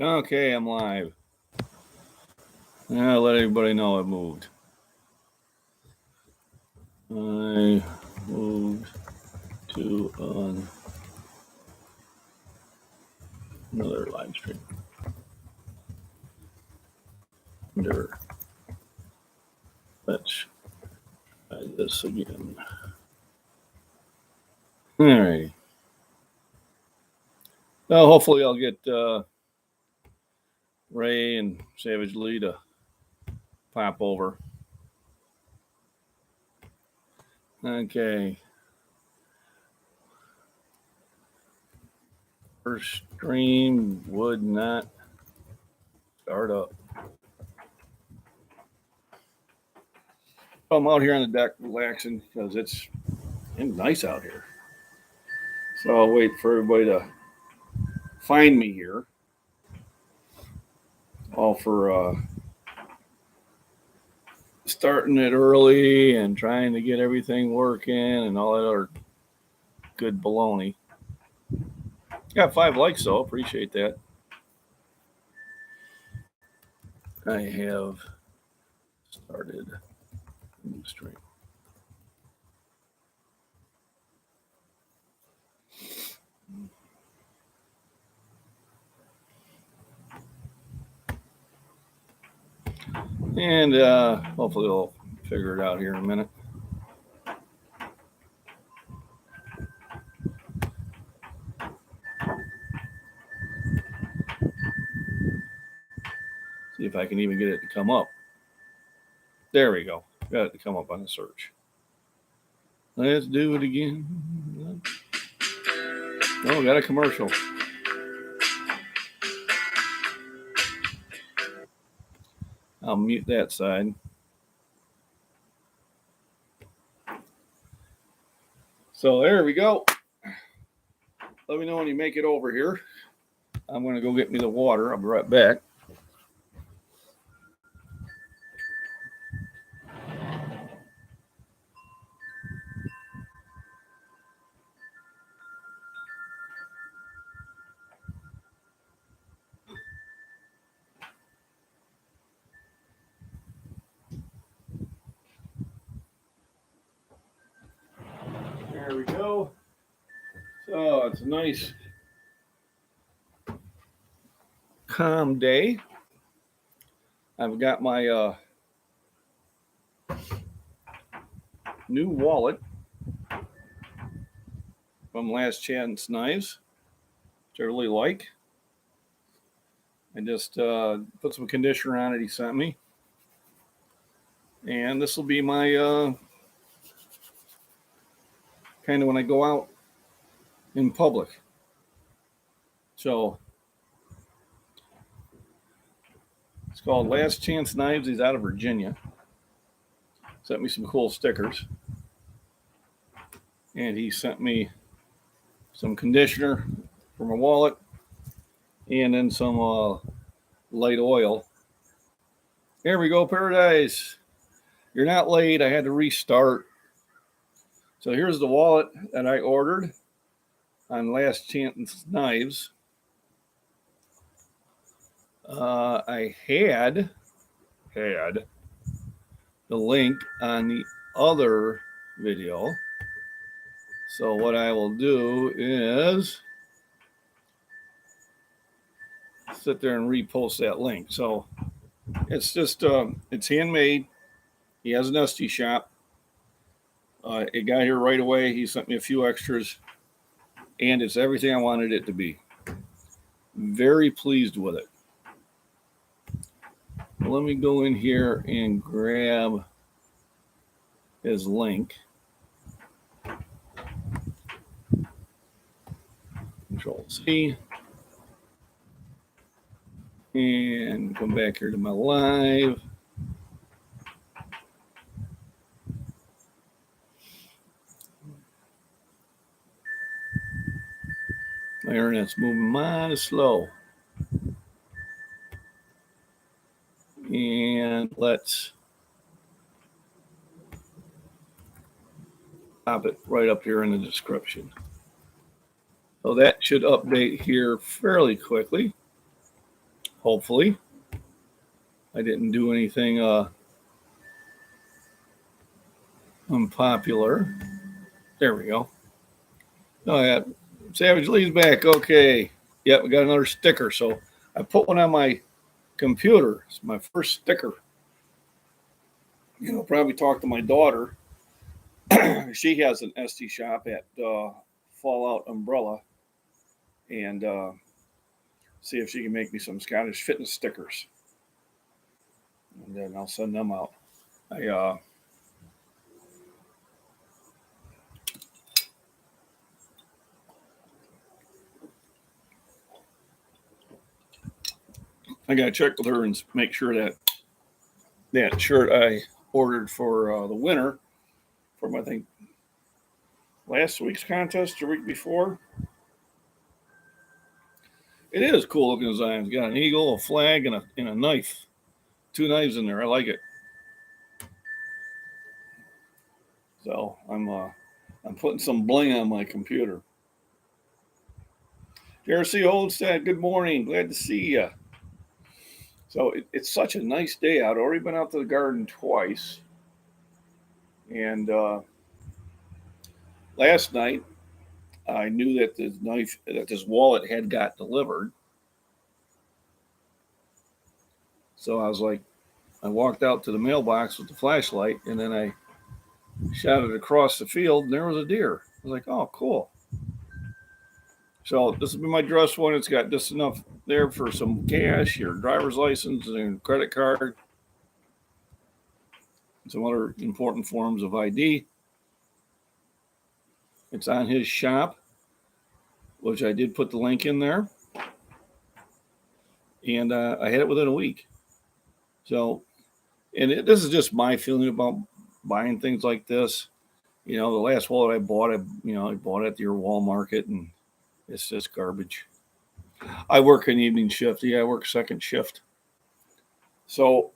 Okay, I'm live. I'll let everybody know it moved. I moved to another live stream. Let's try this again. All right. Well, hopefully I'll get Ray and Savage Lee to pop over. Okay. First stream would not start up. I'm out here on the deck relaxing because it's nice out here. So I'll wait for everybody to find me here. All for starting it early and trying to get everything working and all that other good baloney. Got 5 likes though, appreciate that. I have started a new stream. And hopefully we'll figure it out here in a minute. See if I can even get it to come up. There we go. Got it to come up on the search. Let's do it again. Oh, got a commercial. I'll mute that side. So there we go. Let me know when you make it over here. I'm going to go get me the water. I'll be right back. There we go. So it's a nice, calm day. I've got my new wallet from Last Chance Knives, which I really like. I just put some conditioner on it he sent me. And this will be my kind of when I go out in public. So it's called Last Chance Knives. He's out of Virginia. Sent me some cool stickers. And he sent me some conditioner for my wallet and then some light oil. Here we go, Paradise. You're not late. I had to restart. So here's the wallet that I ordered on Last Chance Knives. I had the link on the other video. So what I will do is sit there and repost that link. So it's just, it's handmade. He has an Esty shop. It got here right away. He sent me a few extras, and it's everything I wanted it to be. Very pleased with it. Let me go in here and grab his link. Control C. And come back here to my live. My internet's moving mighty slow. And let's pop it right up here in the description. So that should update here fairly quickly. Hopefully. I didn't do anything unpopular. There we go. Oh, yeah. Savage Lee's back. Okay. Yep, we got another sticker. So I put one on my computer. It's my first sticker. Probably talk to my daughter. She has an Esty shop at Fallout Umbrella, and see if she can make me some Scottish fitness stickers, and then I'll send them out. I gotta check with her and make sure that shirt I ordered for the winter from, I think, last week's contest or week before. It is cool looking design. It's got an eagle, a flag, and a knife. 2 knives in there. I like it. So I'm putting some bling on my computer. JRC Holdstead, good morning. Glad to see you. So it's such a nice day out. I've already been out to the garden twice. And last night, I knew that this wallet had got delivered. So I was like, I walked out to the mailbox with the flashlight, and then I shot it across the field, and there was a deer. I was like, oh, cool. So this will be my dress one. It's got just enough there for some cash, your driver's license, and credit card, and some other important forms of ID. It's on his shop, which I did put the link in there. And I had it within a week. So, and this is just my feeling about buying things like this. The last wallet I bought, I bought it at your Walmart, and it's just garbage. I work an evening shift. Yeah, I work second shift. So,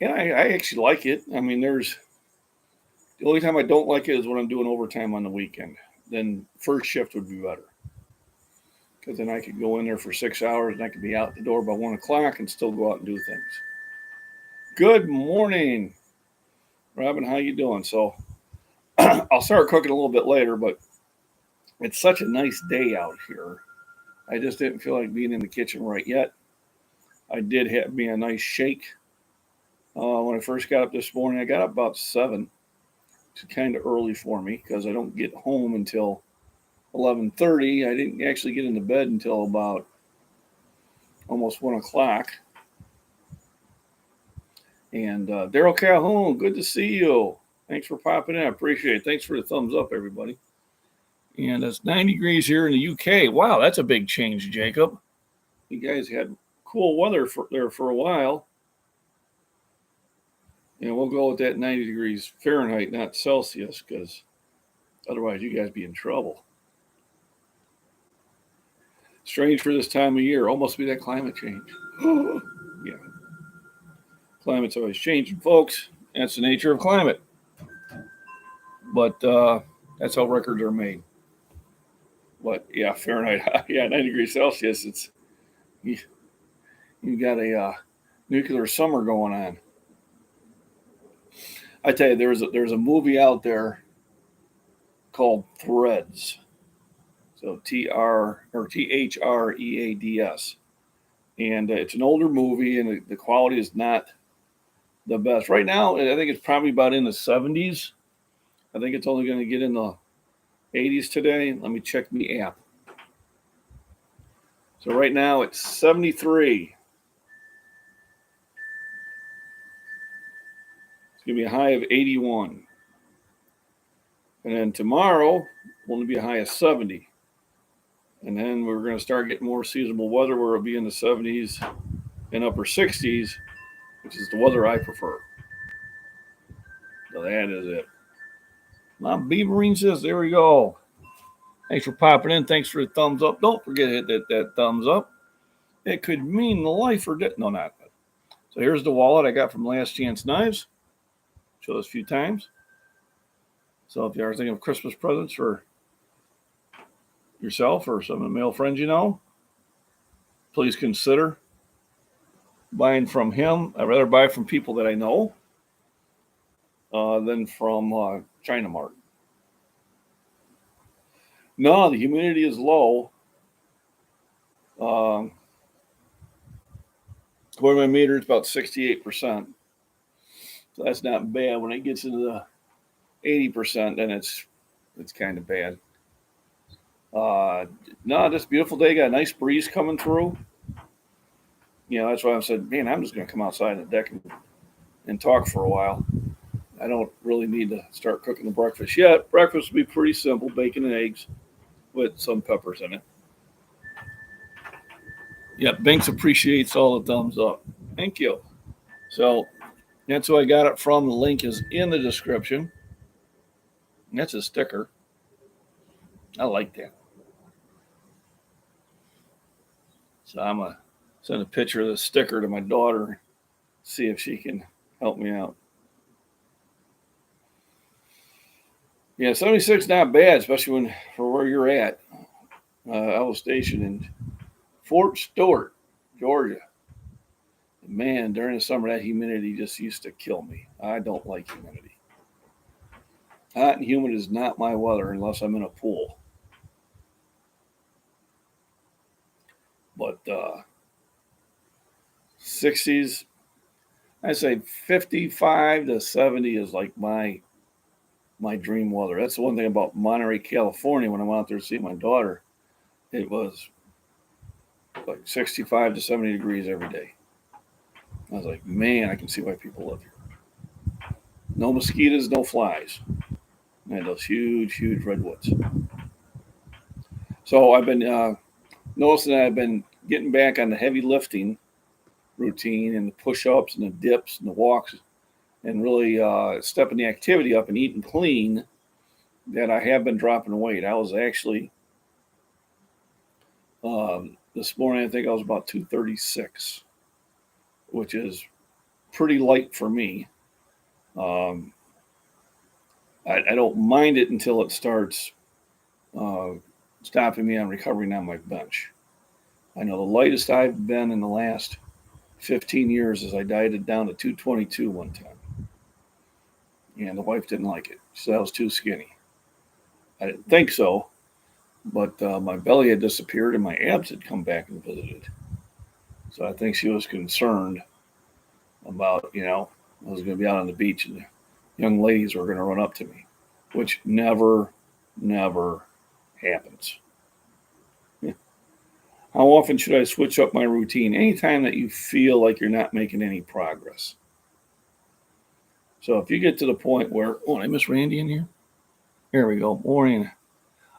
and I actually like it. I mean, the only time I don't like it is when I'm doing overtime on the weekend. Then first shift would be better. Because then I could go in there for 6 hours and I could be out the door by 1 o'clock and still go out and do things. Good morning, Robin. How you doing? So I'll start cooking a little bit later, but it's such a nice day out here. I just didn't feel like being in the kitchen right yet. I did have me a nice shake when I first got up this morning. I got up about 7. It's kind of early for me because I don't get home until 11:30. I didn't actually get into bed until about almost 1 o'clock. And Daryl Calhoun, good to see you. Thanks for popping in. I appreciate it. Thanks for the thumbs up, everybody. And it's 90 degrees here in the UK. Wow, that's a big change, Jacob. You guys had cool weather there for a while. We'll go with that 90 degrees Fahrenheit, not Celsius, because otherwise you guys be in trouble. Strange for this time of year. Almost be that climate change. Yeah. Climate's always changing, folks. That's the nature of climate. But that's how records are made. But yeah, Fahrenheit, yeah, 90 degrees Celsius. It's you got a nuclear summer going on. I tell you, there's a movie out there called Threads. So THREADS, and it's an older movie, and the quality is not the best right now. I think it's probably about in the 70s. I think it's only going to get in the 80s today. Let me check the app. So right now it's 73. It's going to be a high of 81. And then tomorrow will only be a high of 70. And then we're going to start getting more seasonable weather where it'll be in the 70s and upper 60s, which is the weather I prefer. So that is it. My Beaverine says, there we go. Thanks for popping in. Thanks for the thumbs up. Don't forget to hit that thumbs up. It could mean life or death. No, not. So here's the wallet I got from Last Chance Knives. Show this a few times. So if you are thinking of Christmas presents for yourself or some of the male friends you know, please consider buying from him. I'd rather buy from people that I know than from China Mart. No, the humidity is low. According to my meter, it's about 68%. So that's not bad. When it gets into the 80%, then it's kind of bad. No, this beautiful day. Got a nice breeze coming through. That's why I said, man, I'm just going to come outside on the deck and talk for a while. I don't really need to start cooking the breakfast yet. Breakfast will be pretty simple, bacon and eggs with some peppers in it. Yep, Binks appreciates all the thumbs up. Thank you. So that's who I got it from. The link is in the description. That's a sticker. I like that. So I'm going to send a picture of the sticker to my daughter, see if she can help me out. Yeah, 76 not bad, especially for where you're at. I was stationed in Fort Stewart, Georgia. Man, during the summer, that humidity just used to kill me. I don't like humidity. Hot and humid is not my weather unless I'm in a pool. But 60s, I say 55 to 70 is like my dream weather. That's the one thing about Monterey, California. When I went out there to see my daughter, it was like 65 to 70 degrees every day. I was like, man, I can see why people live here. No mosquitoes, no flies. And those huge, huge redwoods. So I've been noticing that I've been getting back on the heavy lifting routine and the push-ups and the dips and the walks and really stepping the activity up and eating clean, that I have been dropping weight. I was actually, this morning, I think I was about 236, which is pretty light for me. I don't mind it until it starts stopping me on recovering on my bench. I know the lightest I've been in the last 15 years is I dieted down to 222 one time. And the wife didn't like it. She said I was too skinny. I didn't think so, but my belly had disappeared and my abs had come back and visited. So I think she was concerned about, I was going to be out on the beach and the young ladies were going to run up to me, which never happens. How often should I switch up my routine? Anytime that you feel like you're not making any progress. So if you get to the point where, I miss Randy in here. Here we go. Morning.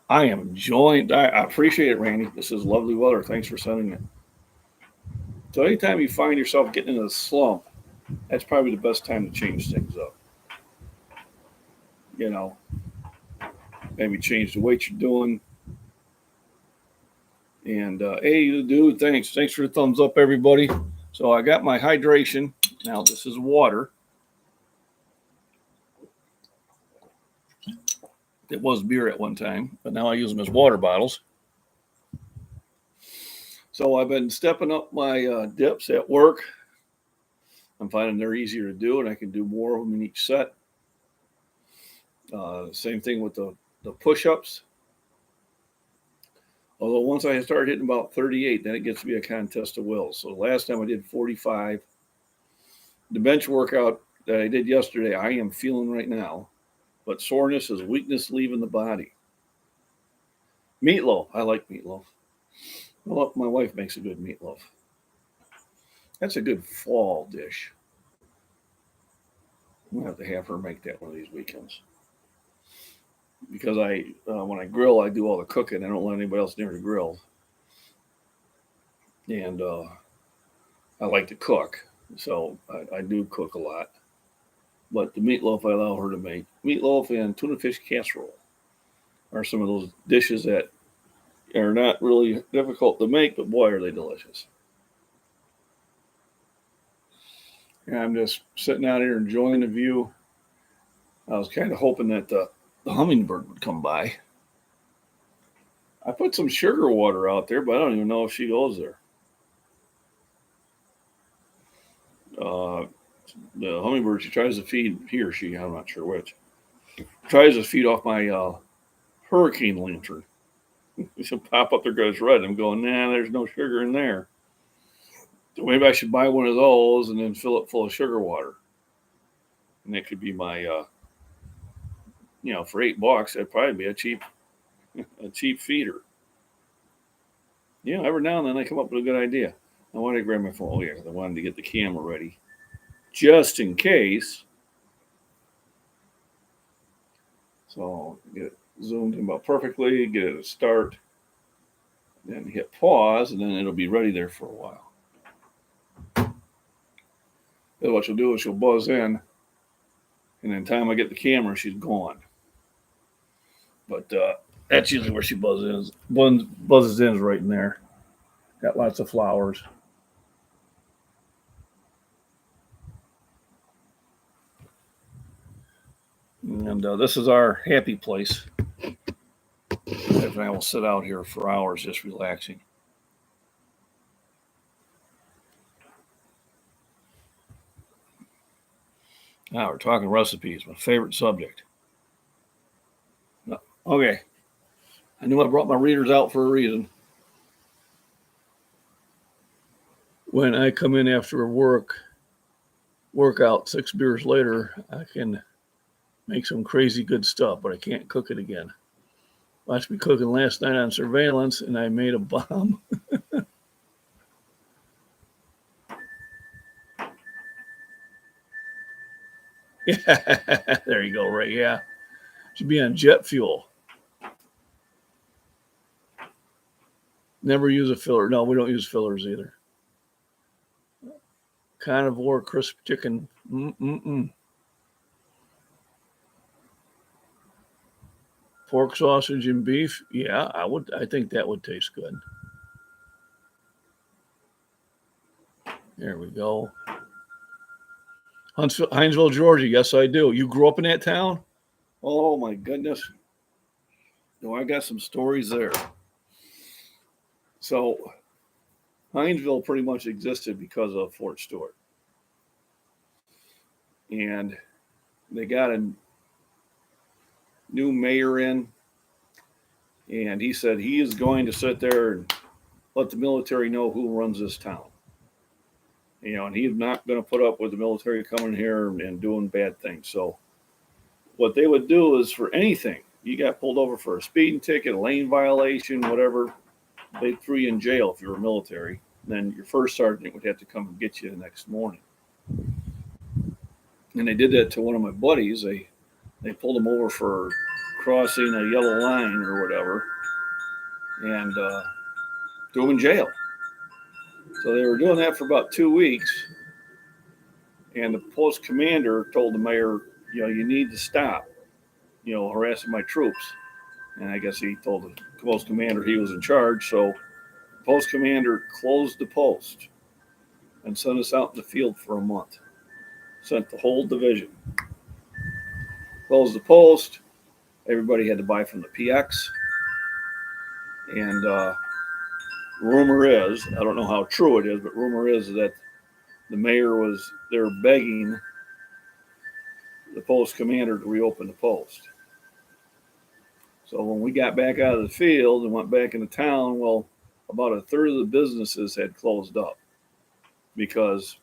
I am enjoying. I appreciate it, Randy. This is lovely weather. Thanks for sending it. So anytime you find yourself getting into a slump, that's probably the best time to change things up. Maybe change the weight you're doing. And hey, dude, thanks for the thumbs up, everybody. So I got my hydration. Now this is water. It was beer at one time, but now I use them as water bottles. So I've been stepping up my dips at work. I'm finding they're easier to do, and I can do more of them in each set. Same thing with the push-ups. Although once I start hitting about 38, then it gets to be a contest of wills. So last time I did 45. The bench workout that I did yesterday, I am feeling right now. But soreness is weakness leaving the body. Meatloaf. I like meatloaf. Well, my wife makes a good meatloaf. That's a good fall dish. I'm going to have her make that one of these weekends. Because when I grill, I do all the cooking. I don't let anybody else near the grill. And I like to cook. So I do cook a lot. But the meatloaf I allow her to make. Meatloaf and tuna fish casserole are some of those dishes that are not really difficult to make, but boy, are they delicious. And I'm just sitting out here enjoying the view. I was kind of hoping that the hummingbird would come by. I put some sugar water out there, but I don't even know if she goes there. the hummingbird, she tries to feed, he or she, I'm not sure which, tries to feed off my hurricane lantern. She'll pop up there, goes red. I'm going, nah, there's no sugar in there. So maybe I should buy one of those and then fill it full of sugar water. And that could be my, for $8, that'd probably be a cheap feeder. Every now and then I come up with a good idea. I wanted to grab my phone. Oh, yeah, because I wanted to get the camera ready. Just in case. So get it zoomed in about perfectly, get it to start, then hit pause, and then it'll be ready there for a while. Then what she'll do is she'll buzz in, and then time I get the camera, she's gone. But that's usually where she buzzes in is right in there. Got lots of flowers. And this is our happy place. And I will sit out here for hours just relaxing. Now we're talking recipes, my favorite subject. Okay. I knew I brought my readers out for a reason. When I come in after a workout 6 beers later, I can make some crazy good stuff, but I can't cook it again. Watched me cooking last night on surveillance, and I made a bomb. Yeah, there you go, Ray. Yeah, should be on jet fuel. Never use a filler. No, we don't use fillers either. Carnivore crisp chicken. Pork sausage and beef. Yeah, I think that would taste good. There we go. Hinesville, Georgia. Yes, I do. You grew up in that town? Oh, my goodness. No, I got some stories there. So, Hinesville pretty much existed because of Fort Stewart. And they got a new mayor in, and he said he is going to sit there and let the military know who runs this town. And he's not going to put up with the military coming here and doing bad things. So what they would do is for anything, you got pulled over for a speeding ticket, a lane violation, whatever, they threw you in jail if you were military. Then your first sergeant would have to come and get you the next morning. And they did that to one of my buddies. They pulled him over for crossing a yellow line or whatever and threw him in jail. So they were doing that for about 2 weeks. And the post commander told the mayor, you need to stop, harassing my troops. And I guess he told the post commander he was in charge. So the post commander closed the post and sent us out in the field for a month. Sent the whole division. Closed the post. Everybody had to buy from the PX. And rumor is, I don't know how true it is, but rumor is that the mayor was there begging the post commander to reopen the post. So when we got back out of the field and went back into town, well, about a third of the businesses had closed up because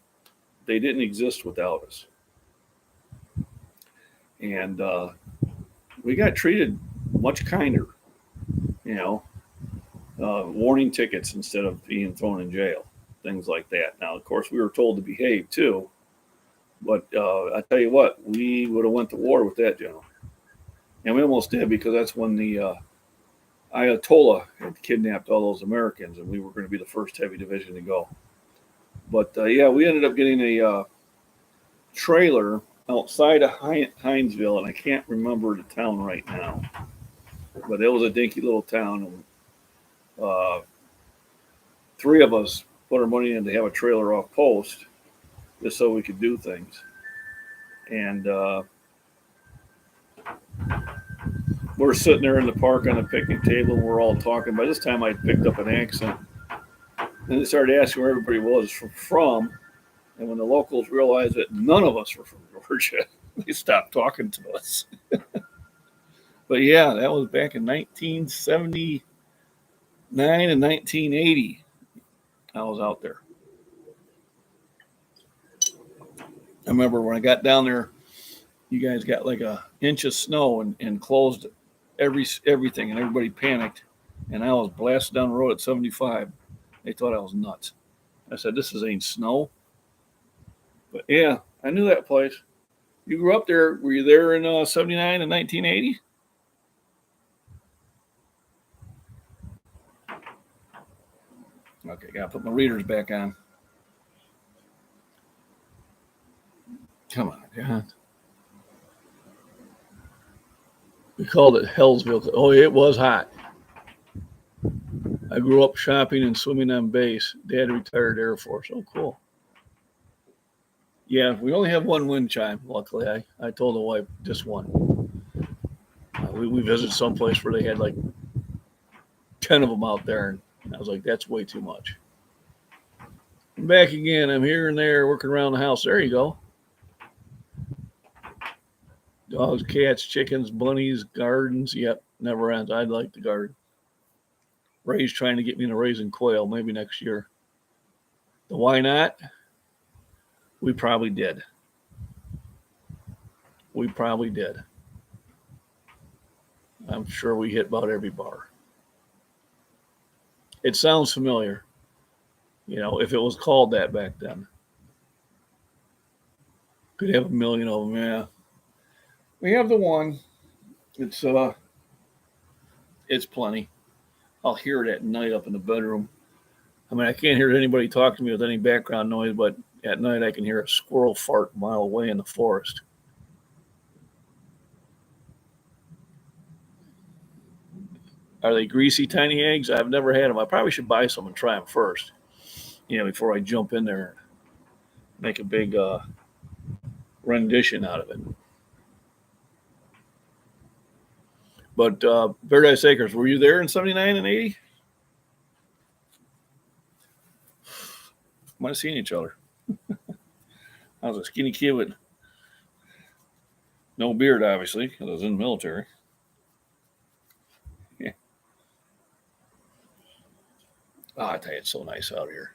they didn't exist without us. And we got treated much kinder, warning tickets instead of being thrown in jail, things like that. Now, of course, we were told to behave too, but I tell you what, we would have went to war with that general. And we almost did, because that's when the Ayatollah had kidnapped all those Americans, and we were going to be the first heavy division to go. But we ended up getting a trailer outside of Hinesville, and I can't remember the town right now, but it was a dinky little town. And 3 of us put our money in to have a trailer off post just so we could do things. And we're sitting there in the park on a picnic table, and we're all talking. By this time, I'd picked up an accent. And they started asking where everybody was from. And when the locals realized that none of us were from Georgia, they stopped talking to us. But yeah, that was back in 1979 and 1980. I was out there. I remember when I got down there, you guys got like an inch of snow and closed everything, and everybody panicked. And I was blasted down the road at 75. They thought I was nuts. I said, "This ain't snow." But yeah, I knew that place. You grew up there. Were you there in 79 and 1980? Okay, gotta put my readers back on. Come on, God. We called it Hellsville. Oh, it was hot. I grew up shopping and swimming on base. Dad retired Air Force. Oh, cool. Yeah, we only have one wind chime. Luckily, I told the wife just one. We visited someplace where they had like 10 of them out there, and I was like, that's way too much. I'm back again. I'm here and there working around the house. There you go. Dogs, cats, chickens, bunnies, gardens. Yep, never ends. I'd like the garden. Ray's trying to get me into raising quail, maybe next year. The why not? We probably did. We probably did. I'm sure we hit about every bar. It sounds familiar, if it was called that back then. Could have a million of them, yeah. We have the one. It's plenty. I'll hear it at night up in the bedroom. I mean, I can't hear anybody talk to me with any background noise, but at night I can hear a squirrel fart a mile away in the forest. Are they greasy, tiny eggs? I've never had them. I probably should buy some and try them first, before I jump in there and make a big rendition out of it. But Paradise Acres, were you there in 79 and 80? Might have seen each other. I was a skinny kid with no beard, obviously, because I was in the military. Yeah. Oh, I tell you, it's so nice out here.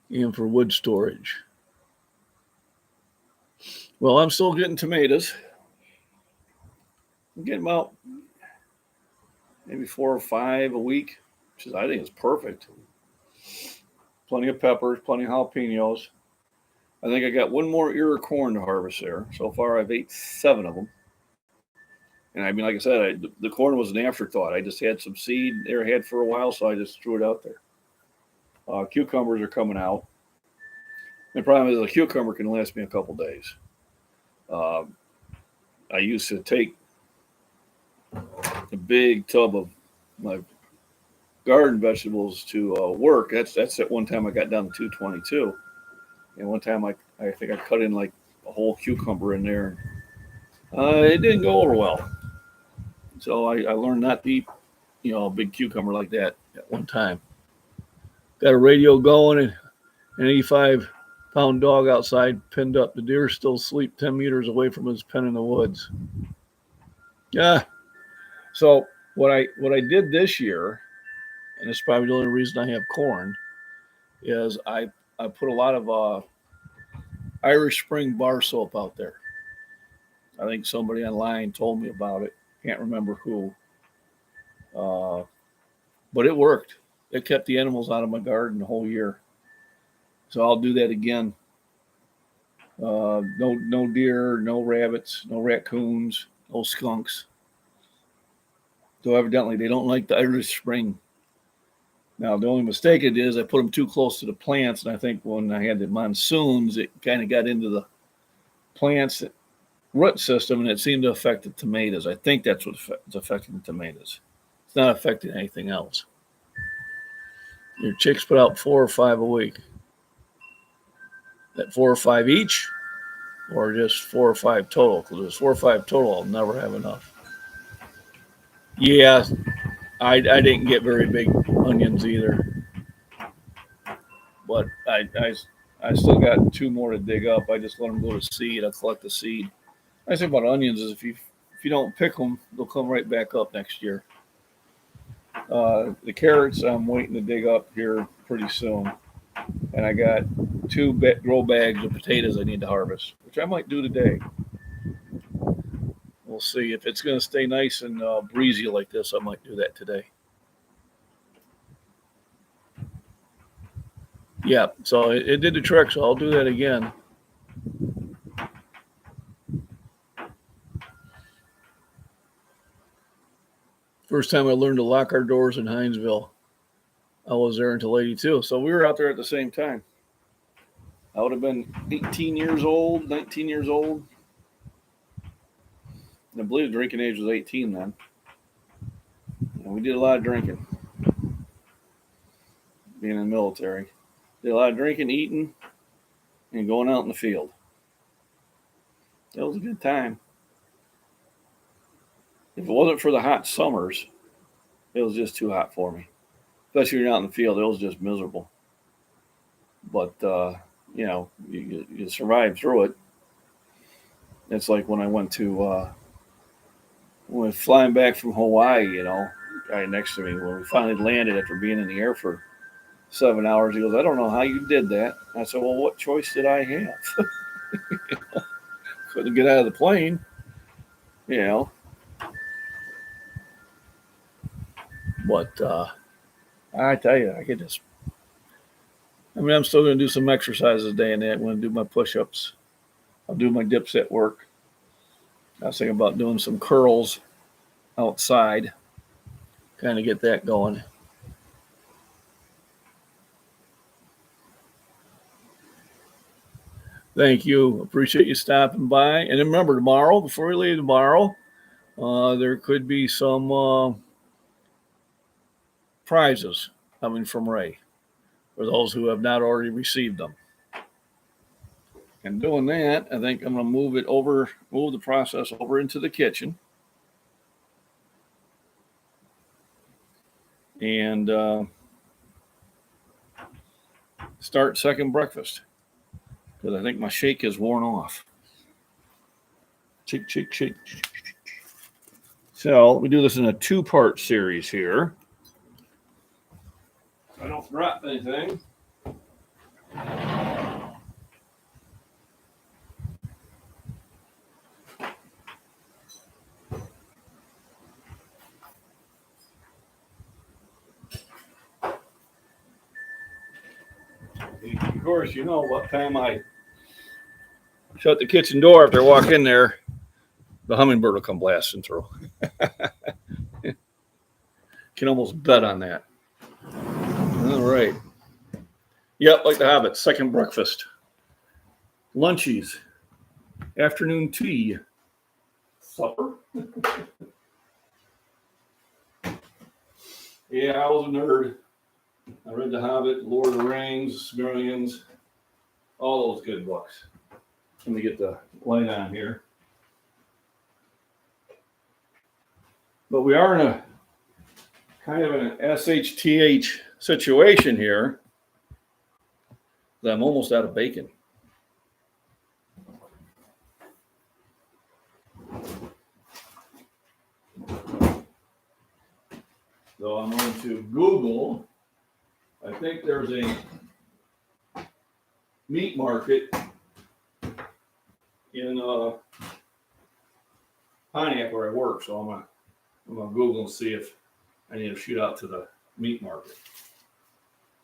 And for wood storage. Well, I'm still getting tomatoes. I'm getting about maybe 4 or 5 a week, which I think is perfect. Plenty of peppers, plenty of jalapenos. I think I got one more ear of corn to harvest there. So far, I've ate 7 of them. And I mean, like I said, the corn was an afterthought. I just had some seed there I had for a while, so I just threw it out there. Cucumbers are coming out. The problem is a cucumber can last me a couple days. I used to take a big tub of my garden vegetables to work. That's at one time I got down to 222. And one time I think I cut in like a whole cucumber in there. It didn't go over well. So I learned not to eat, a big cucumber like that at one time. Got a radio going and an 85-pound dog outside pinned up. The deer still asleep 10 meters away from his pen in the woods. Yeah. So what I did this year, and it's probably the only reason I have corn, is I put a lot of Irish Spring bar soap out there. I think somebody online told me about it. Can't remember who. But it worked. It kept the animals out of my garden the whole year. So I'll do that again. No deer, no rabbits, no raccoons, no skunks. So evidently they don't like the Irish Spring. Now, the only mistake it is I put them too close to the plants, and I think when I had the monsoons, it kind of got into the plants root system, and it seemed to affect the tomatoes. I think that's what's affecting the tomatoes. It's not affecting anything else. Your chicks put out 4 or 5 a week. at 4 or 5 each, or just 4 or 5 total? Because if it's 4 or 5 total, I'll never have enough. Yeah, I didn't get very big onions either, but I still got 2 more to dig up. I just let them go to seed. I collect the seed. Nice thing about onions is if you don't pick them, they'll come right back up next year. The carrots I'm waiting to dig up here pretty soon, and I got 2 grow bags of potatoes I need to harvest, which I might do today. We'll see if it's going to stay nice and breezy like this. I might do that today. Yeah, so it did the trick. So I'll do that again. First time I learned to lock our doors in Hinesville, I was there until 82. So we were out there at the same time. I would have been 18 years old, 19 years old. I believe the drinking age was 18 then. And we did a lot of drinking, being in the military. Did a lot of drinking, eating, and going out in the field. That was a good time. If it wasn't for the hot summers, it was just too hot for me. Especially when you're out in the field, it was just miserable. But, you survive through it. It's like when I went to, when I was flying back from Hawaii, guy next to me, when we finally landed after being in the air for 7 hours, he goes, I don't know how you did that. I said, well, what choice did I have? Couldn't get out of the plane, But I tell you, I'm still going to do some exercises today and that. I'm going to do my push-ups. I'll do my dips at work. I was thinking about doing some curls outside, kind of get that going. Thank you. Appreciate you stopping by. And remember, tomorrow, before we leave tomorrow, there could be some prizes coming from Ray for those who have not already received them. And doing that, I think I'm going to move the process over into the kitchen. And start second breakfast. Because I think my shake is worn off. Shake. So we do this in a 2-part series here. I don't drop anything. Of course, you know what time I shut the kitchen door after I walk in there, the hummingbird will come blasting through. Can almost bet on that. All right. Yep, like the Hobbit, second breakfast. Lunchies. Afternoon tea. Supper. Yeah, I was a nerd. I read The Hobbit, Lord of the Rings, Silmarillions, all those good books. Let me get the light on here. But we are in a kind of an SHTH situation here that I'm almost out of bacon. So I'm going to Google. I think there's a meat market in Pontiac where I work. So I'm gonna Google and see if I need to shoot out to the meat market.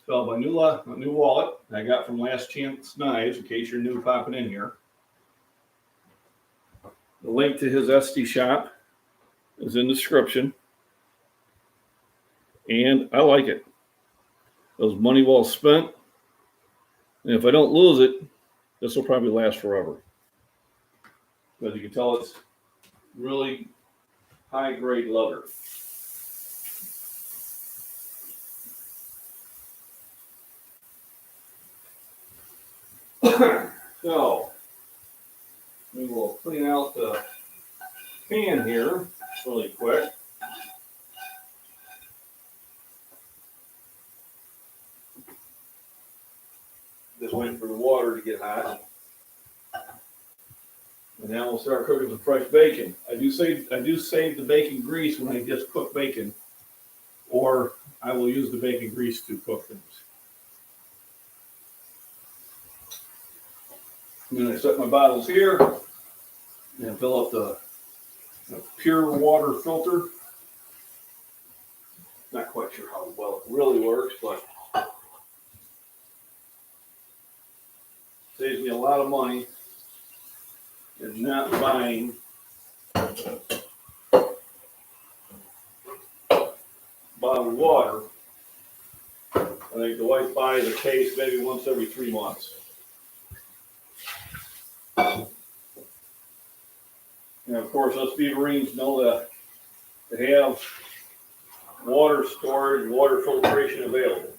So my new wallet I got from Last Chance Knives, in case you're new popping in here. The link to his Esty shop is in the description. And I like it. It was money well spent. And if I don't lose it, this will probably last forever. But you can tell it's really high grade leather. So we will clean out the pan here really quick. Just waiting for the water to get hot. And now we'll start cooking some fresh bacon. I do save the bacon grease when I just cook bacon, or I will use the bacon grease to cook things. I'm going to set my bottles here and fill up the pure water filter. Not quite sure how well it really works, but saves me a lot of money and not buying bottled water. I think the wife buys a case maybe once every 3 months. And of course, us Beaverines know that they have water storage, water filtration available.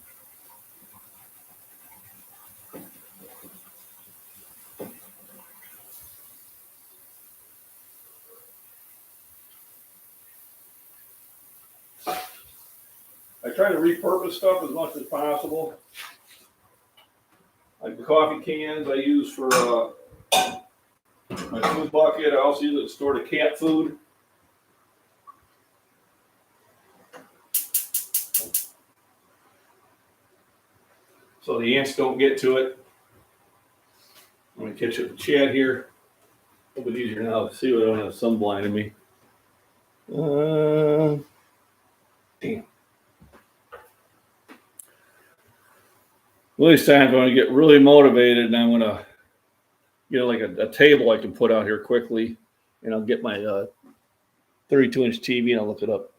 I try to repurpose stuff as much as possible. Like the coffee cans I use for my food bucket. I also use it to store the cat food. So the ants don't get to it. I'm going to catch up the chat here. A little bit easier now to see what I don't have sun blinding me. Damn. Well, this time I'm going to get really motivated and I'm going to get like a table I can put out here quickly. And I'll get my 32-inch TV and I'll look it up.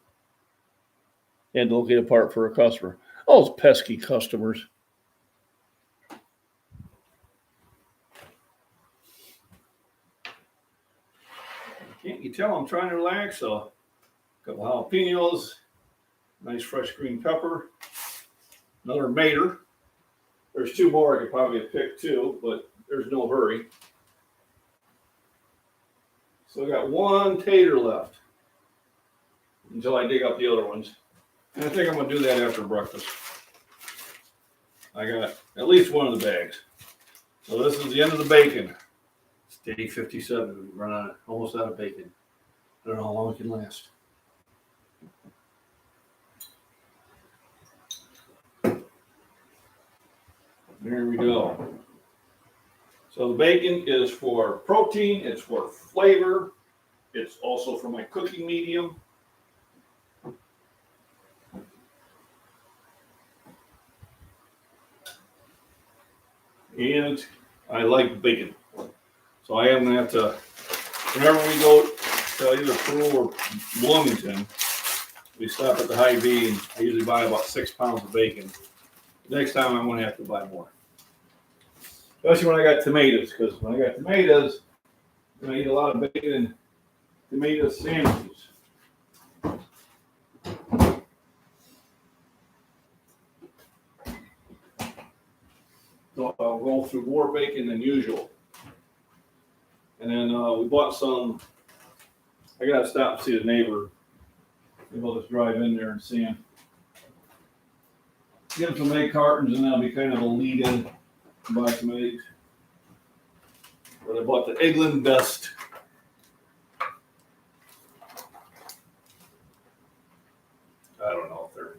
And locate a part for a customer. Oh, it's pesky customers. Can't you tell I'm trying to relax? So, a couple jalapenos, nice fresh green pepper, another mater. There's 2 more I could probably have picked too, but there's no hurry. So I got 1 tater left until I dig up the other ones. And I think I'm going to do that after breakfast. I got at least 1 of the bags. So this is the end of the bacon. It's day 57. We run almost out of bacon. I don't know how long it can last. There we go. So the bacon is for protein, it's for flavor, it's also for my cooking medium. And I like bacon. So I am going to have to, whenever we go to either Peru or Bloomington, we stop at the Hy-Vee and I usually buy about 6 pounds of bacon. Next time I'm going to have to buy more. Especially when I got tomatoes, because when I got tomatoes, I eat a lot of bacon and tomato sandwiches. So I'll go through more bacon than usual. And then we bought some. I got to stop and see the neighbor. Maybe I'll just drive in there and see him. Get him some egg cartons, and that'll be kind of a lead-in to buy some eggs. But I bought the Eggland Best. I don't know if they're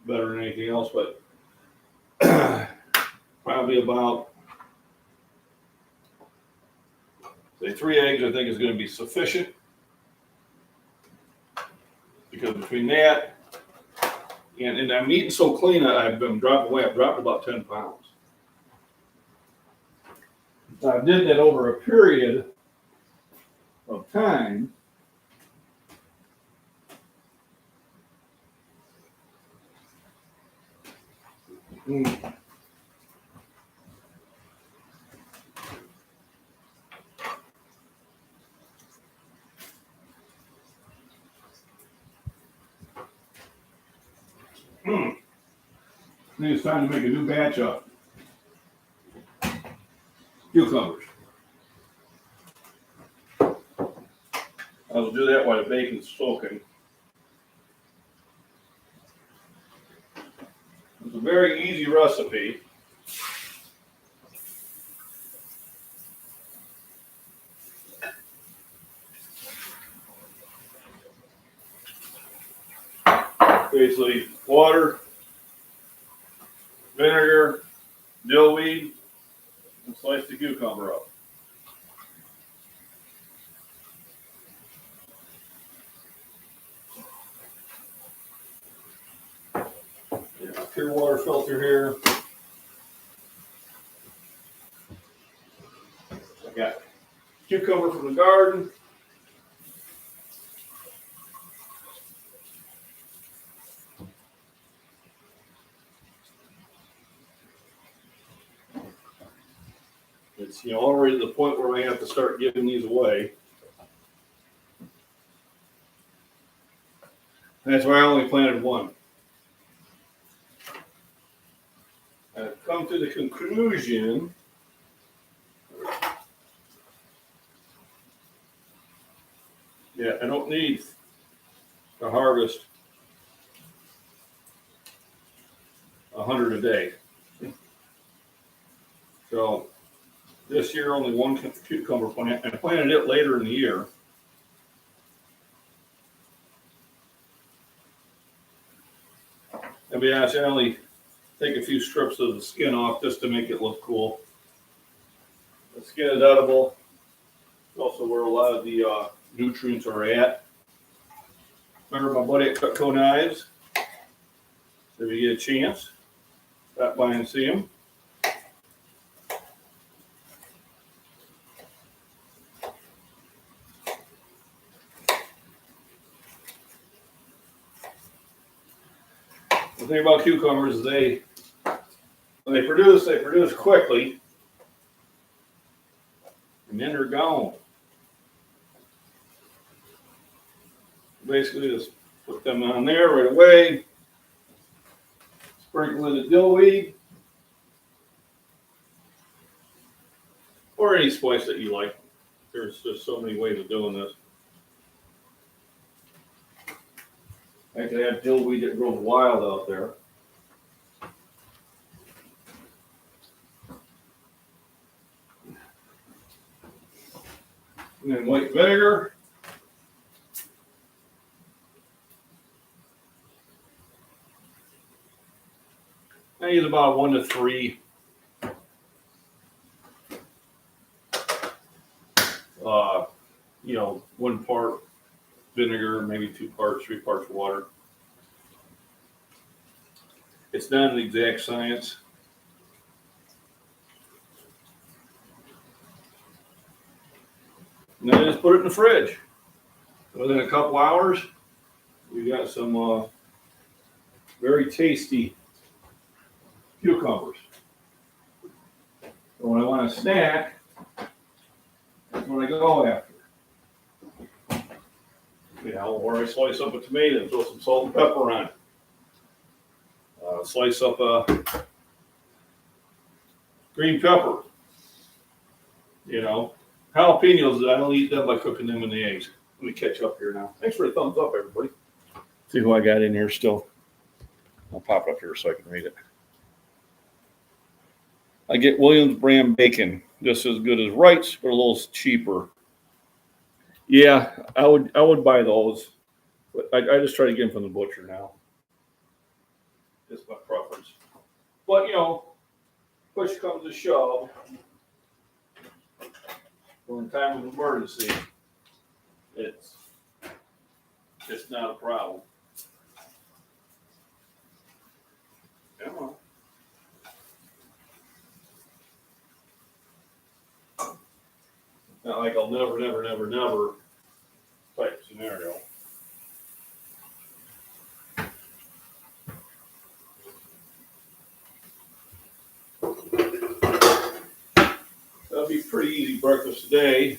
better than anything else, but probably about, say, 3 eggs I think is going to be sufficient. Because between that, and I'm eating so clean, I've been dropping away. I've dropped about 10 pounds. I did that over a period of time. I think it's time to make a new batch up. cucumbers. I'll do that while the bacon's soaking. It's a very easy recipe. Basically, water, vinegar, dill weed, and slice the cucumber up. Pure water filter here. I got cucumber from the garden. It's already to the point where I have to start giving these away. That's why I only planted one. I've come to the conclusion that I don't need to harvest 100 a day. So this year only one cucumber plant, and I planted it later in the year. I'll be honest, I only take a few strips of the skin off just to make it look cool. The skin is edible. It's also where a lot of the nutrients are at. Remember my buddy at Cutco Knives? If you get a chance, stop by and see him. The thing about cucumbers is when they produce quickly, and then they're gone. Basically, just put them on there right away. Sprinkle in the dill weed, or any spice that you like. There's just so many ways of doing this. I could have dill weed that grows wild out there. And then white vinegar. I use about 1 to 3 1 part vinegar, maybe 2 parts, 3 parts water. It's not an exact science. And then I just put it in the fridge. Within a couple hours, we got some very tasty cucumbers. So when I want a snack, that's what I go after. Or I slice up a tomato and throw some salt and pepper on it. Slice up a green pepper. Jalapenos, I don't eat them by cooking them in the eggs. Let me catch up here now. Thanks for the thumbs up, everybody. See who I got in here still. I'll pop it up here so I can read it. I get Williams brand bacon, just as good as Wright's, but a little cheaper. Yeah, I would buy those, but I just try to get them from the butcher now. Just my preference. But push comes to shove. In time of emergency, it's not a problem. Come on. Not like I'll never type scenario. That'll be pretty easy breakfast today.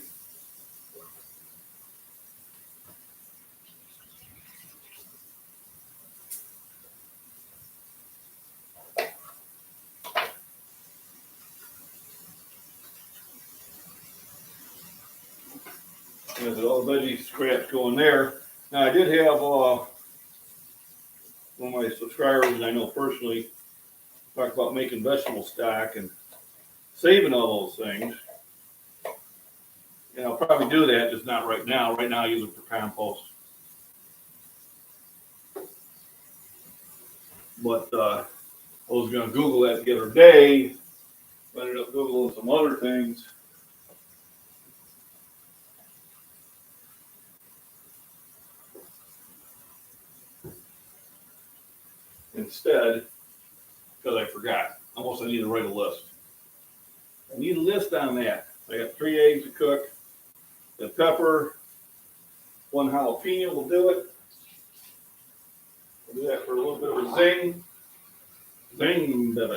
There's all the veggie scraps going there. Now I did have one of my subscribers that I know personally talk about making vegetable stock and saving all those things. And I'll probably do that, just not right now. Right now I use it for compost. But I was going to Google that the other day. I ended up Googling some other things. Instead, because I forgot. Almost I need to write a list. I need a list on that. I got 3 eggs to cook. The pepper, 1 jalapeno will do it. We'll do that for a little bit of a zing. Zing, baby.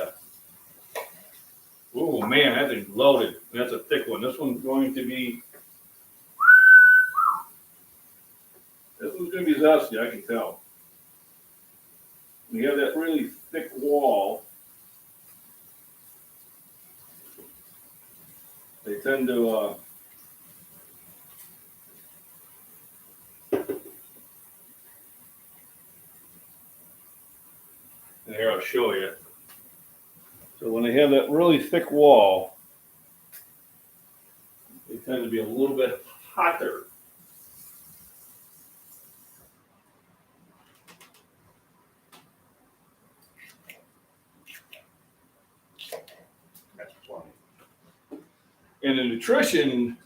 Oh man, that thing's loaded. That's a thick one. This one's going to be zesty, I can tell. You have that really thick wall. They tend to and here I'll show you. So when they have that really thick wall, they tend to be a little bit hotter. That's funny. And the nutrition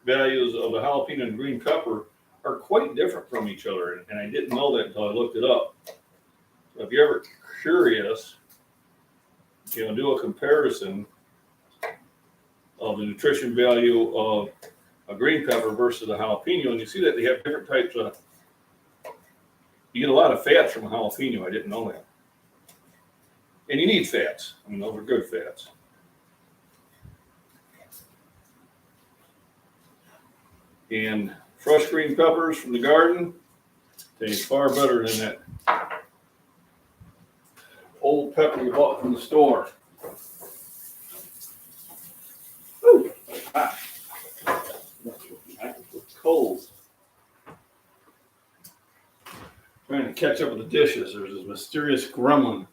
values of the jalapeno and green pepper are quite different from each other, and I didn't know that until I looked it up. So if you're ever curious, do a comparison of the nutrition value of a green pepper versus a jalapeno, and you see that they have different types of. You get a lot of fats from a jalapeno. I didn't know that, and you need fats. I mean, those are good fats. And fresh green peppers from the garden taste far better than that old pepper you bought from the store. Ooh, hot. It's cold. Trying to catch up with the dishes. There's this mysterious gremlin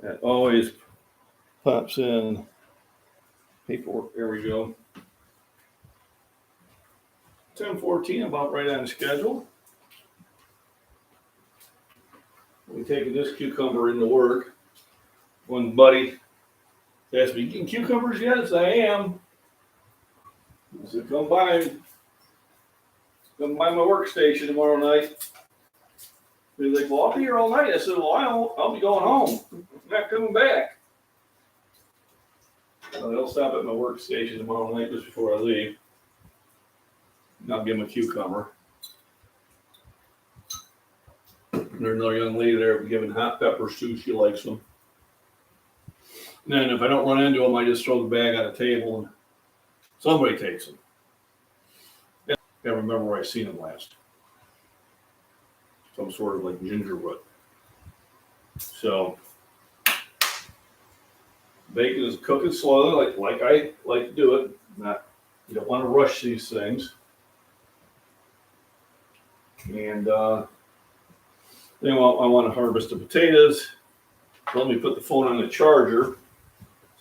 that always pops in. Paperwork, there we go. 10:14, about right on schedule. We're taking this cucumber into work. One buddy asked me, "Getting cucumbers?" Yes, I am. I said, come by my workstation tomorrow night. He's like, "Well, I'll be here all night." I said, "Well, I'll be going home. I'm not coming back." So they'll stop at my workstation tomorrow night just before I leave. And I'll give them a cucumber. There's another young lady there giving hot peppers too. She likes them. And then if I don't run into them, I just throw the bag on the table and somebody takes them. I can't remember where I seen them last. Some sort of like gingerwood. So bacon is cooking slowly, like I like to do it. You don't want to rush these things. And then I want to harvest the potatoes. So let me put the phone on the charger,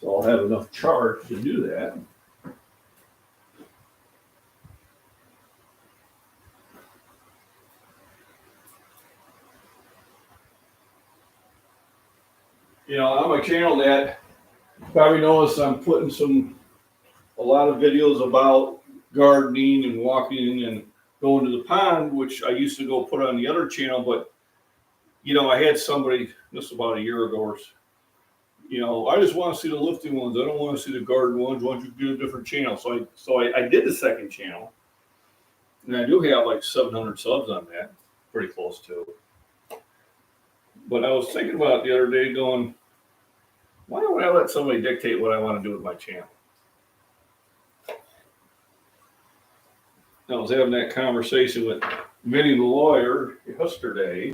so I'll have enough charge to do that. On my channel, that you probably noticed I'm putting a lot of videos about gardening and walking and going to the pond, which I used to go put on the other channel, but I had somebody just about a year ago, or I just want to see the lifting ones. I don't want to see the garden ones. Why don't you do a different channel? So I did the second channel, and I do have like 700 subs on that, pretty close to. But I was thinking about it the other day, going, why don't I let somebody dictate what I want to do with my channel? I was having that conversation with Vinny the lawyer yesterday,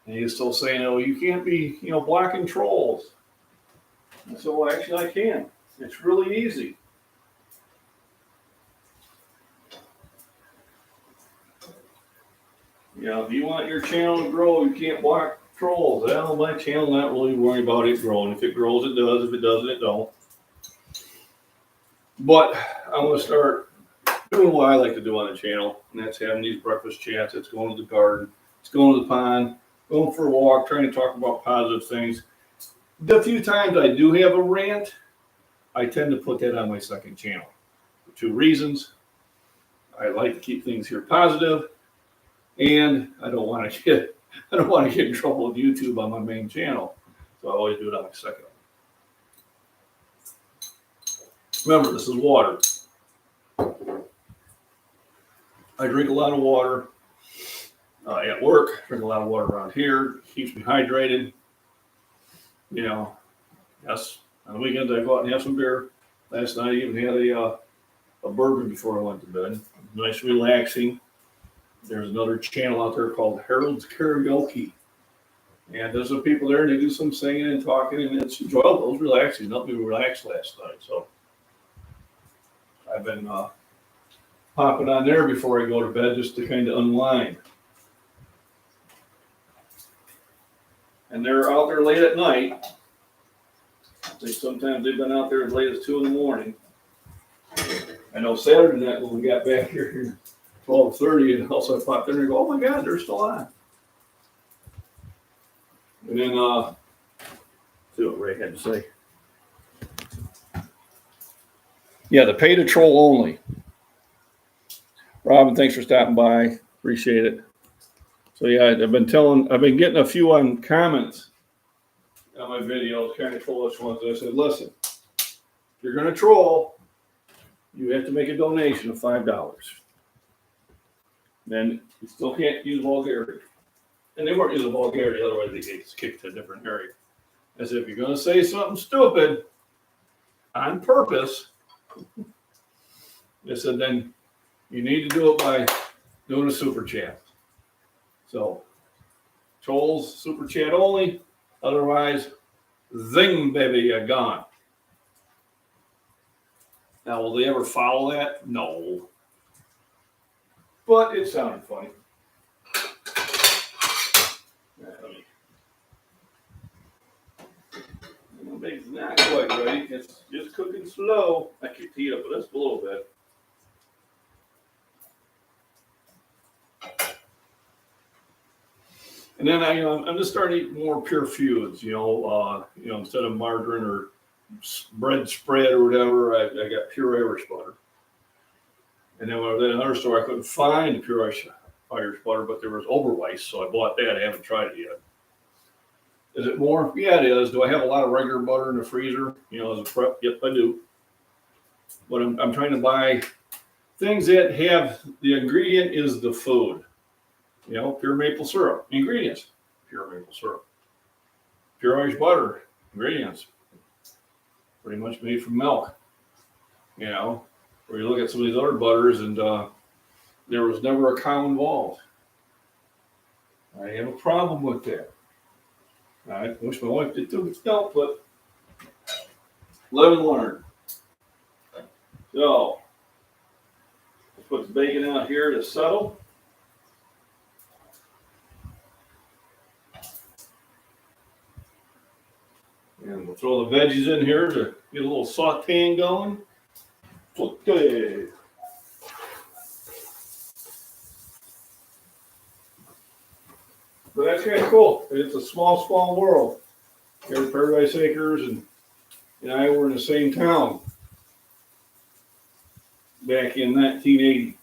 and he's still saying, "Oh, you can't be, blocking trolls." I said, well, actually, I can. It's really easy. If you want your channel to grow, you can't block trolls. Well, my channel, not really worried about it growing. If it grows, it does. If it doesn't, it don't. But I'm going to start doing what I like to do on the channel, and that's having these breakfast chats. It's going to the garden. It's going to the pond, going for a walk, trying to talk about positive things. The few times I do have a rant, I tend to put that on my second channel. For 2 reasons. I like to keep things here positive, and I don't want to get in trouble with YouTube on my main channel. So I always do it on my second. Remember, this is water. I drink a lot of water at work. Drink a lot of water around here. Keeps me hydrated. Yes. On the weekends I go out and have some beer. Last night I even had a bourbon before I went to bed. Nice, relaxing. There's another channel out there called Harold's Karaoke. And there's some people there, and they do some singing and talking, and it's enjoyable. It was relaxing. Helped me relax last night. So I've been popping on there before I go to bed just to kind of unwind. And they're out there late at night. Sometimes they've been out there as late as 2 in the morning. I know Saturday night when we got back here 12:30, and also I popped in and go, oh my God, they're still on. And then, see what Ray had to say. Yeah, the pay to troll only. Robin, thanks for stopping by. Appreciate it. So yeah, I've been getting a few on comments on my videos, kind of trollish ones. I said, listen, if you're going to troll, you have to make a donation of $5. Then you still can't use vulgarity. And they weren't using vulgarity, otherwise they get kicked to a different area. I said, if you're going to say something stupid on purpose, I said, then you need to do it by doing a super chat. So, trolls, super chat only. Otherwise, zing, baby, you're gone. Now, will they ever follow that? No. But it sounded funny. My baby's not quite ready. It's just cooking slow. I could heat up just a little bit. And then I'm just starting to eat more pure foods. Instead of margarine or bread spread or whatever, I got pure Irish butter. And then when I was at another store, I couldn't find pure Irish butter, but there was Oberweis, so I bought that. I haven't tried it yet. Is it more? Yeah, it is. Do I have a lot of regular butter in the freezer? As a prep? Yep, I do. But I'm trying to buy things that have the ingredient is the food. Pure maple syrup. Ingredients. Pure maple syrup. Pure Irish butter. Ingredients. Pretty much made from milk. Where you look at some of these other butters and there was never a cow involved. I have a problem with that. I wish my wife did too, but but live and learn. So, let's put the bacon out here to settle. And we'll throw the veggies in here to get a little sauteing going. Okay. But that's kind of cool. It's a small world. Here at Paradise Acres and I were in the same town back in 1980.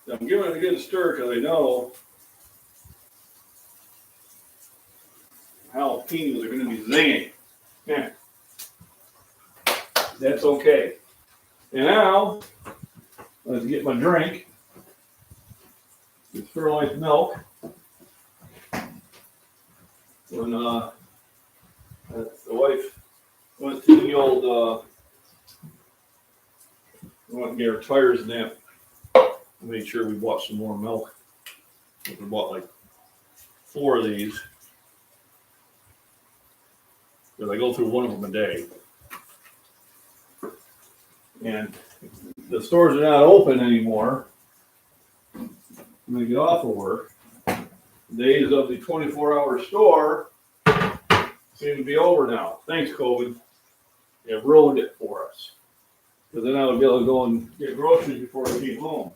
I'm giving it a good stir because I know jalapenos are going to be zinging. Yeah. That's okay. And now, let's get my drink. It's sterilized milk. when the wife went to the old, went and get her tires and that. We made sure we bought some more milk. We bought like 4 of these. Because I go through one of them a day. And the stores are not open anymore. When we get off of work, the days of the 24-hour store seem to be over now. Thanks, COVID. It ruined it for us. Because then I would be able to go and get groceries before I came home.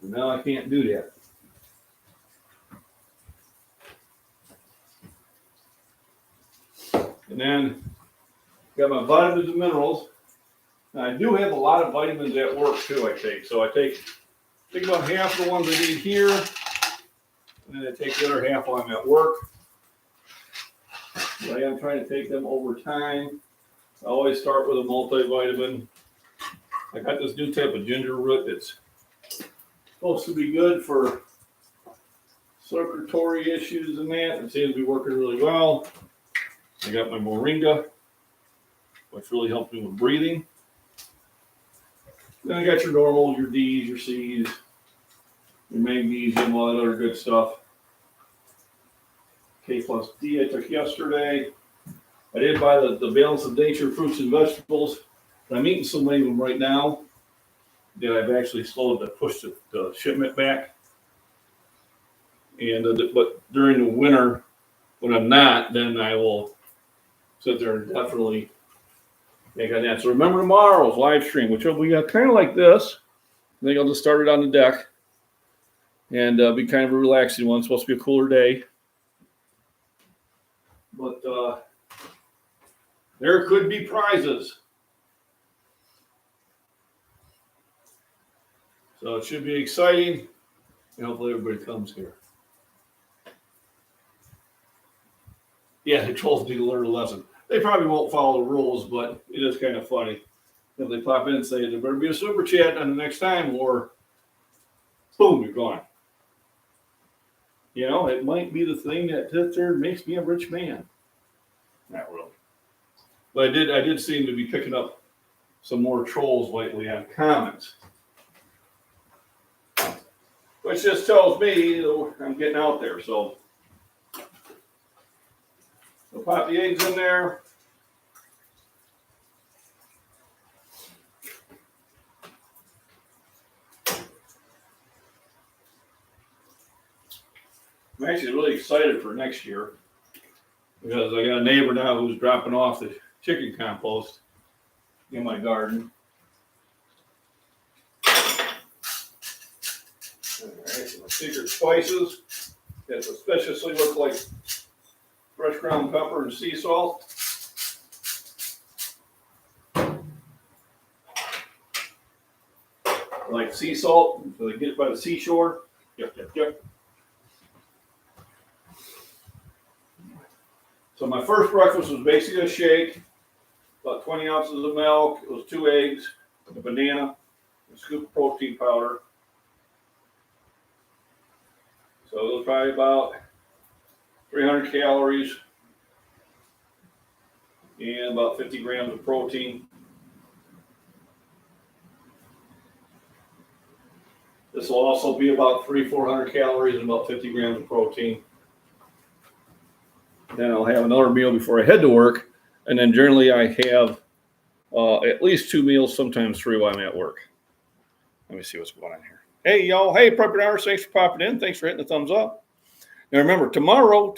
But now I can't do that. And then got my vitamins and minerals. Now, I do have a lot of vitamins at work too, I take. So I take about half the ones I need here, and then I take the other half while I'm at work. But I am trying to take them over time. I always start with a multivitamin. I got this new type of ginger root that's supposed to be good for circulatory issues and that. It seems to be working really well. I got my moringa, which really helps me with breathing. Then I got your normals, your D's, your C's, your magnesium, all that other good stuff. K plus D I took yesterday. I did buy the Balance of Nature fruits and vegetables. I'm eating so many of them right now that I've actually slowed to push the shipment back. And but during the winter, when I'm not, then I will sit there and definitely make on that. So remember tomorrow's live stream, which will be kind of like this. I think I'll just start it on the deck and be kind of a relaxing one. It's supposed to be a cooler day. But there could be prizes. So it should be exciting. And hopefully everybody comes here. Yeah, the trolls need to learn a lesson. They probably won't follow the rules, but it is kind of funny. If they pop in and say, there better be a super chat on the next time, or boom, you're gone. You know, it might be the thing that makes me a rich man. Not really. But I did seem to be picking up some more trolls lately on comments. Which just tells me I'm getting out there. So I'll pop the eggs in there. I'm actually really excited for next year because I got a neighbor now who's dropping off the chicken compost in my garden. All right, so my secret spices that suspiciously look like fresh ground pepper and sea salt. Like sea salt, so they get it by the seashore. Yep. So my first breakfast was basically a shake, about 20 ounces of milk, it was 2 eggs, a banana, a scoop of protein powder. So it was probably about 300 calories and about 50 grams of protein. This will also be about 300-400 calories and about 50 grams of protein. Then I'll have another meal before I head to work. And then generally I have at least 2 meals, sometimes 3 while I'm at work. Let me see what's going on here. Hey, y'all. Hey, Prepper Hours. Thanks for popping in. Thanks for hitting the thumbs up. Now, remember, tomorrow,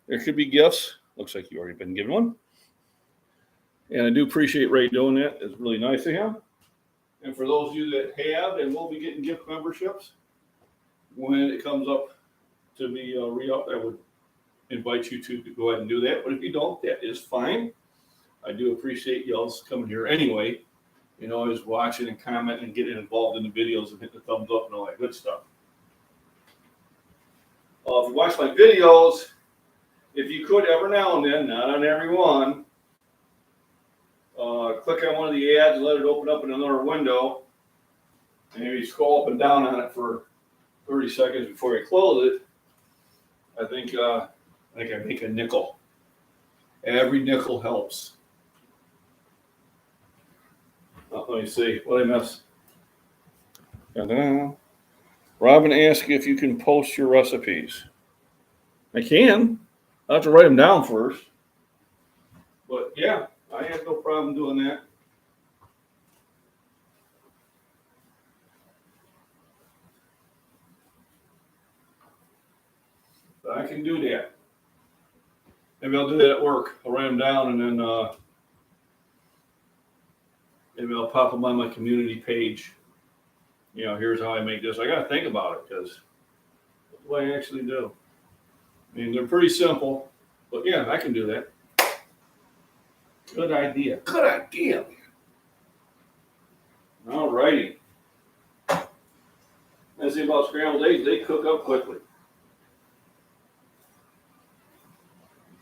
there could be gifts. Looks like you've already been given one. And I do appreciate Ray doing that. It's really nice of him. And for those of you that have and will be getting gift memberships, when it comes up to be re-upped, I would invite you to go ahead and do that. But if you don't, that is fine. I do appreciate y'all coming here anyway. You know, always watching and commenting and getting involved in the videos and hitting the thumbs up and all that good stuff. If you watch my videos, if you could every now and then, not on every one, click on one of the ads and let it open up in another window. And maybe scroll up and down on it for 30 seconds before I close it, I think I make a nickel. Every nickel helps. Let me see what I missed. Ta-da. Robin asked if you can post your recipes. I can. I have to write them down first. But yeah, I have no problem doing that. But I can do that. Maybe I'll do that at work. I'll write them down and then maybe I'll pop them on my community page. You know, here's how I make this. I got to think about it because that's what I actually do. I mean, they're pretty simple, but yeah, I can do that. Good idea. Good idea. All righty. Let's see about scrambled eggs. They cook up quickly.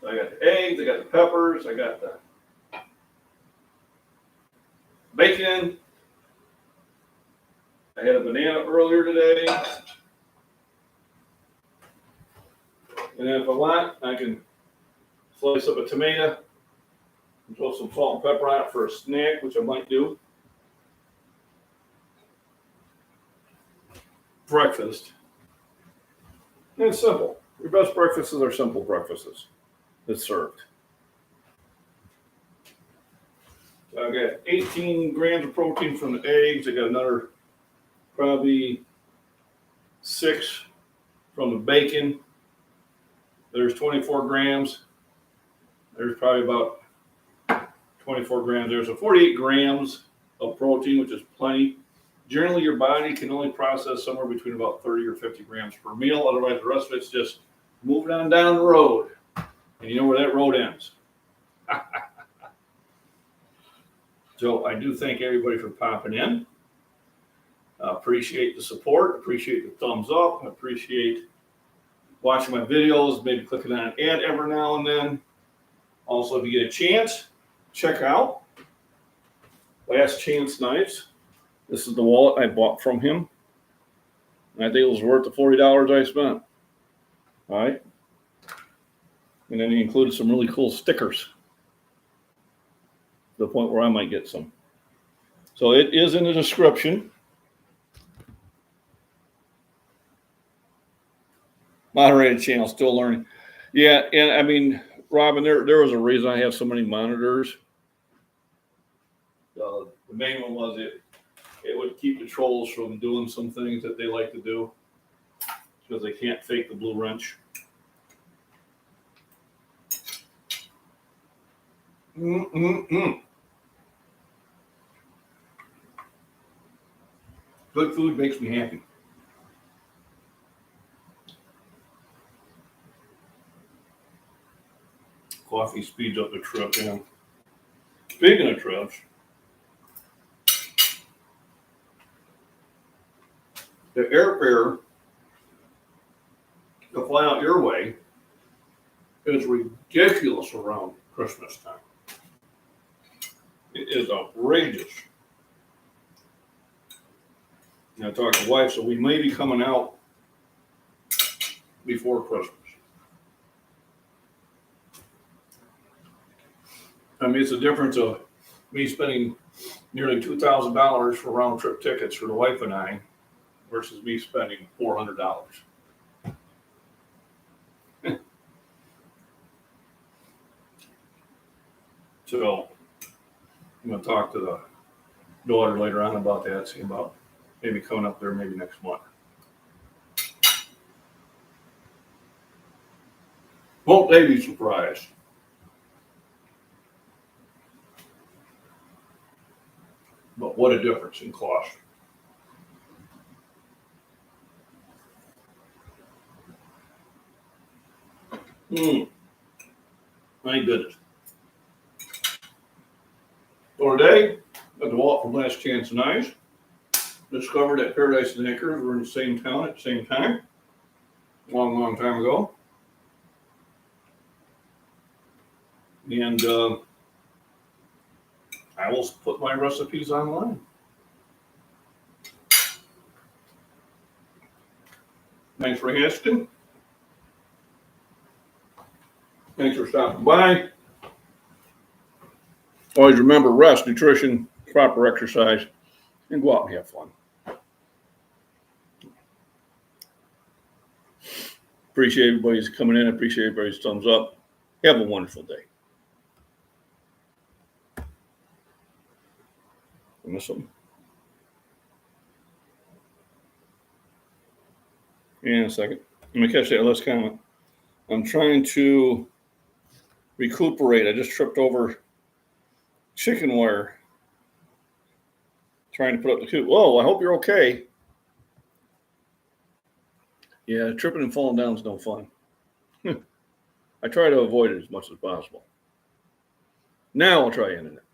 So I got the eggs, I got the peppers, I got the bacon. I had a banana earlier today. And then if I want, I can slice up a tomato and throw some salt and pepper on it for a snack, which I might do. Breakfast. And it's simple. Your best breakfasts are simple breakfasts that's served. So I got 18 grams of protein from the eggs. I got another probably 6 from the bacon. There's 24 grams. There's probably about 24 grams there. So 48 grams of protein, which is plenty. Generally, your body can only process somewhere between about 30 or 50 grams per meal. Otherwise, the rest of it's just moving on down the road. And you know where that road ends. So I do thank everybody for popping in. Appreciate the support. Appreciate the thumbs up. Appreciate watching my videos, maybe clicking on an ad every now and then. Also, if you get a chance, check out Last Chance Knives. This is the wallet I bought from him. And I think it was worth the $40 I spent. All right. And then he included some really cool stickers. To the point where I might get some. So it is in the description. Moderated channel, still learning. Yeah, and I mean, Robin, there was a reason I have so many monitors. The main one was it would keep the trolls from doing some things that they like to do because they can't fake the blue wrench. Good food makes me happy. Coffee speeds up the trip, yeah. Speaking of trips, the airfare to fly out your way is ridiculous around Christmas time. It is outrageous. And I talked to the wife, so we may be coming out before Christmas. I mean, it's a difference of me spending nearly $2,000 for round trip tickets for the wife and I versus me spending $400. So I'm going to talk to the daughter later on about that, see about maybe coming up there maybe next month. Won't they be surprised? But what a difference in cost. My goodness. So today, got the wallet from Last Chance Knives. Discovered at Paradise and Acres. We're in the same town at the same time. Long time ago. And I will put my recipes online. Thanks for asking. Thanks for stopping by. Always remember rest, nutrition, proper exercise, and go out and have fun. Appreciate everybody's coming in. Appreciate everybody's thumbs up. Have a wonderful day. I miss them. In a second. Let me catch that last comment. I'm trying to recuperate. I just tripped over chicken wire trying to put up the coop. Whoa, I hope you're okay. Yeah, tripping and falling down is no fun. I try to avoid it as much as possible. Now I'll try internet.